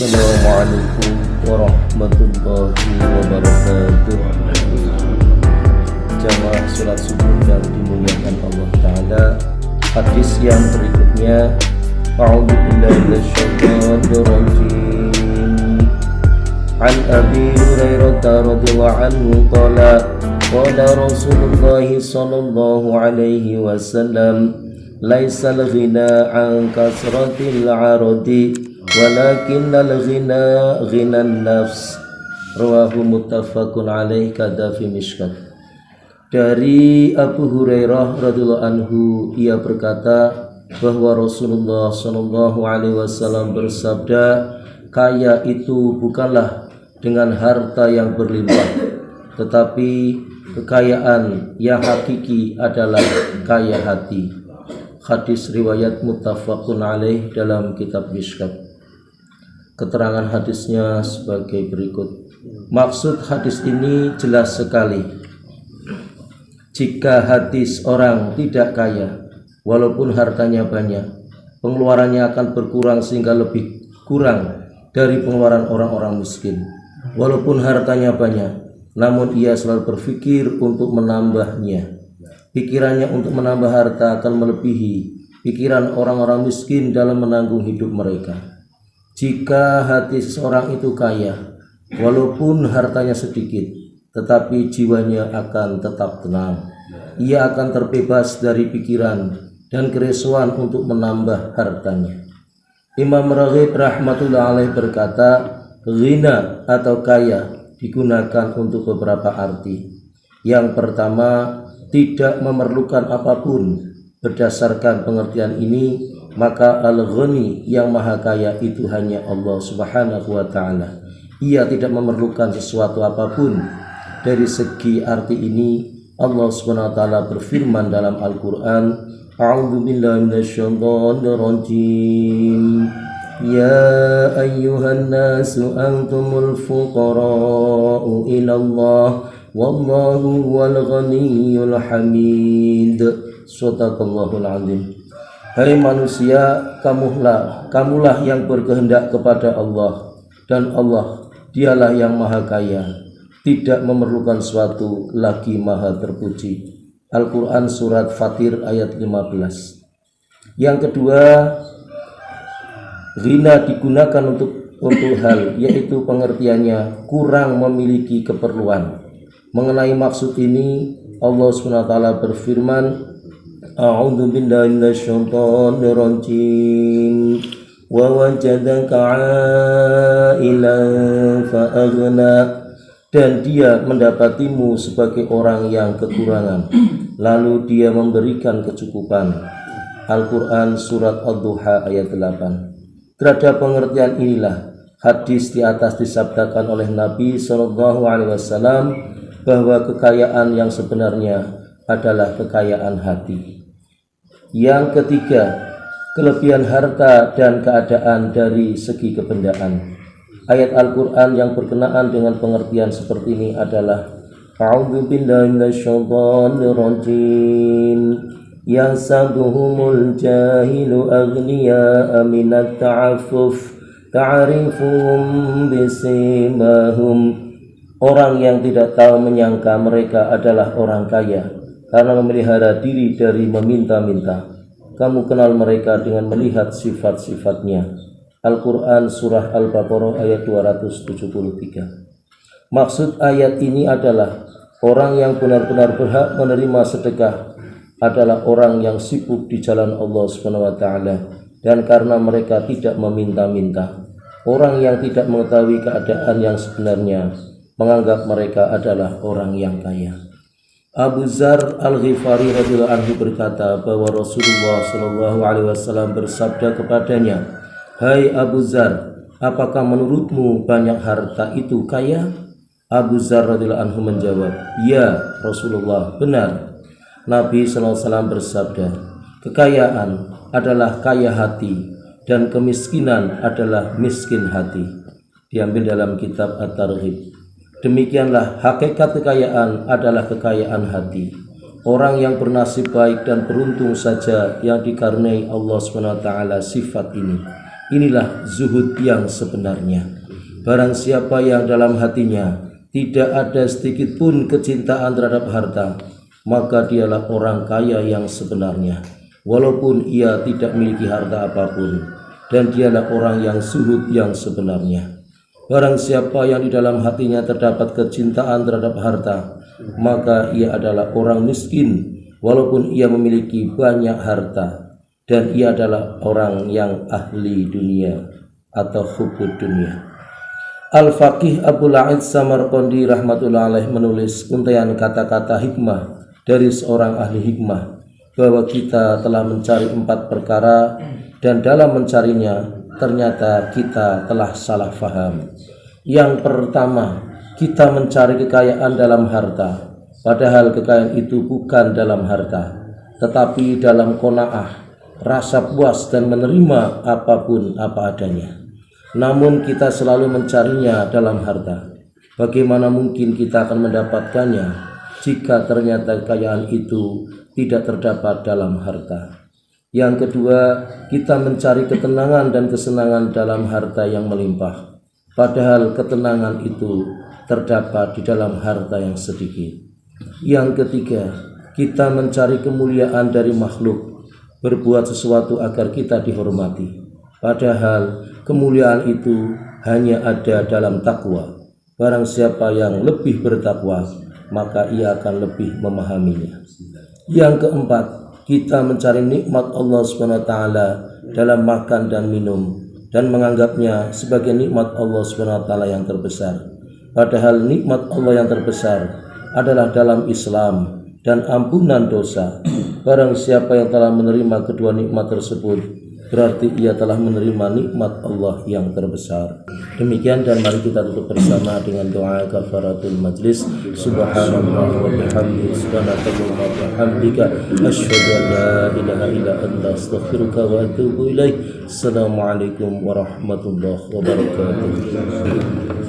Assalamualaikum warahmatullahi wabarakatuh. Jamaah sholat subuh yang dimuliakan Allah Ta'ala, hadis yang berikutnya, a'udzubillahi minasyaitonir rajim. An Abi Hurairah radhiyallahu anhu qala qala Rasulullah sallallahu alaihi wasallam, laisal ghina an kasratil 'aradi walakinnal ghina ghinan nafs. Rawahu muttafaqun alaih kadafi mishkat. Dari Abu Hurairah radhiyallahu anhu, ia berkata bahwa Rasulullah sallallahu alaihi wasallam bersabda, kaya itu bukanlah dengan harta yang berlimpah, tetapi kekayaan yang hakiki adalah kaya hati. Hadis riwayat muttafaqun alaih dalam kitab Mishkat. Keterangan hadisnya sebagai berikut. Maksud hadis ini jelas sekali. Jika hati seorang tidak kaya, walaupun hartanya banyak, pengeluarannya akan berkurang sehingga lebih kurang dari pengeluaran orang-orang miskin. Walaupun hartanya banyak, namun ia selalu berpikir untuk menambahnya. Pikirannya untuk menambah harta akan melebihi pikiran orang-orang miskin dalam menanggung hidup mereka. Jika hati seseorang itu kaya, walaupun hartanya sedikit, tetapi jiwanya akan tetap tenang. Ia akan terbebas dari pikiran dan keresuhan untuk menambah hartanya. Imam Raghib rahmatullah alaih berkata, ghina atau kaya digunakan untuk beberapa arti. Yang pertama, tidak memerlukan apapun. Berdasarkan pengertian ini, maka al-ghani yang maha kaya itu hanya Allah subhanahu wa ta'ala. Ia tidak memerlukan sesuatu apapun. Dari segi arti ini, Allah subhanahu wa ta'ala berfirman dalam Al-Quran, a'udzu billahi minasyaitonir rajim, ya ayyuhan nasu antumul fuqara'u ilallah wallahu wal ghaniyyul hamid. Shadaqallahul azim. Hai manusia, kamulah yang berkehendak kepada Allah, dan Allah dialah yang maha kaya, tidak memerlukan suatu lagi maha terpuji. Al-Quran surat Fatir ayat 15. Yang kedua, ghina digunakan untuk hal, yaitu pengertiannya kurang memiliki keperluan. Mengenai maksud ini, Allah SWT berfirman, a'udzu billahi minasyaitonir rajim, wa wajadaka 'ailan fa'aghna, dan dia mendapatimu sebagai orang yang kekurangan, lalu dia memberikan kecukupan. Al-Quran surat Ad-Duha ayat 8. Terhadap pengertian inilah hadis di atas disabdakan oleh Nabi SAW bahwa kekayaan yang sebenarnya adalah kekayaan hati. Yang ketiga, kelebihan harta dan keadaan dari segi kebendaan. Ayat Al-Quran yang berkenaan dengan pengertian seperti ini adalah a'udzu billahi minasyaitonir rajim, yasabuhumul jahilu aghniya minat ta'affuf ta'rifuhum bisimahum. Orang yang tidak tahu menyangka mereka adalah orang kaya karena memelihara diri dari meminta-minta. Kamu kenal mereka dengan melihat sifat-sifatnya. Al-Quran surah Al-Baqarah ayat 273. Maksud ayat ini adalah orang yang benar-benar berhak menerima sedekah adalah orang yang sibuk di jalan Allah SWT, dan karena mereka tidak meminta-minta. Orang yang tidak mengetahui keadaan yang sebenarnya menganggap mereka adalah orang yang kaya. Abu Dzar Al-Ghifari radhiyallahu anhu berkata bahwa Rasulullah sallallahu alaihi wasallam bersabda kepadanya, hai Abu Dzar, apakah menurutmu banyak harta itu kaya? Abu Dzar radhiyallahu anhu menjawab, ya Rasulullah, benar. Nabi sallallahu alaihi wasallam bersabda, kekayaan adalah kaya hati dan kemiskinan adalah miskin hati. Diambil dalam kitab At-Targhib. Demikianlah hakikat kekayaan adalah kekayaan hati. Orang yang bernasib baik dan beruntung saja yang dikaruniai Allah SWT sifat ini. Inilah zuhud yang sebenarnya. Barang siapa yang dalam hatinya tidak ada sedikit pun kecintaan terhadap harta, maka dialah orang kaya yang sebenarnya, walaupun ia tidak memiliki harta apapun, dan dialah orang yang zuhud yang sebenarnya. Barang siapa yang di dalam hatinya terdapat kecintaan terhadap harta, maka ia adalah orang miskin, walaupun ia memiliki banyak harta, dan ia adalah orang yang ahli dunia atau hubbud dunia. Al-Faqih Abul A'id Samarqandi rahmatullah alaih menulis untaian kata-kata hikmah dari seorang ahli hikmah, bahwa kita telah mencari 4 perkara dan dalam mencarinya ternyata kita telah salah faham. Yang pertama, kita mencari kekayaan dalam harta, padahal kekayaan itu bukan dalam harta, tetapi dalam qanaah, rasa puas dan menerima apapun apa adanya. Namun kita selalu mencarinya dalam harta. Bagaimana mungkin kita akan mendapatkannya jika ternyata kekayaan itu tidak terdapat dalam harta? Yang kedua, kita mencari ketenangan dan kesenangan dalam harta yang melimpah, padahal ketenangan itu terdapat di dalam harta yang sedikit. Yang ketiga, kita mencari kemuliaan dari makhluk, berbuat sesuatu agar kita dihormati, padahal kemuliaan itu hanya ada dalam takwa. Barang siapa yang lebih bertakwa, maka ia akan lebih memahaminya. Yang keempat, kita mencari nikmat Allah SWT dalam makan dan minum, dan menganggapnya sebagai nikmat Allah SWT yang terbesar, padahal nikmat Allah yang terbesar adalah dalam Islam dan ampunan dosa. Barang siapa yang telah menerima kedua nikmat tersebut, berarti ia telah menerima nikmat Allah yang terbesar. Demikian, dan mari kita tutup bersama dengan doa kafaratul majlis. Subhanallah wa bihamdihi, subhanakallahumma wa bihamdika, asyhadu an la ilaha illa anta, astaghfiruka wa atubu ilaik. Assalamualaikum warahmatullahi wabarakatuh.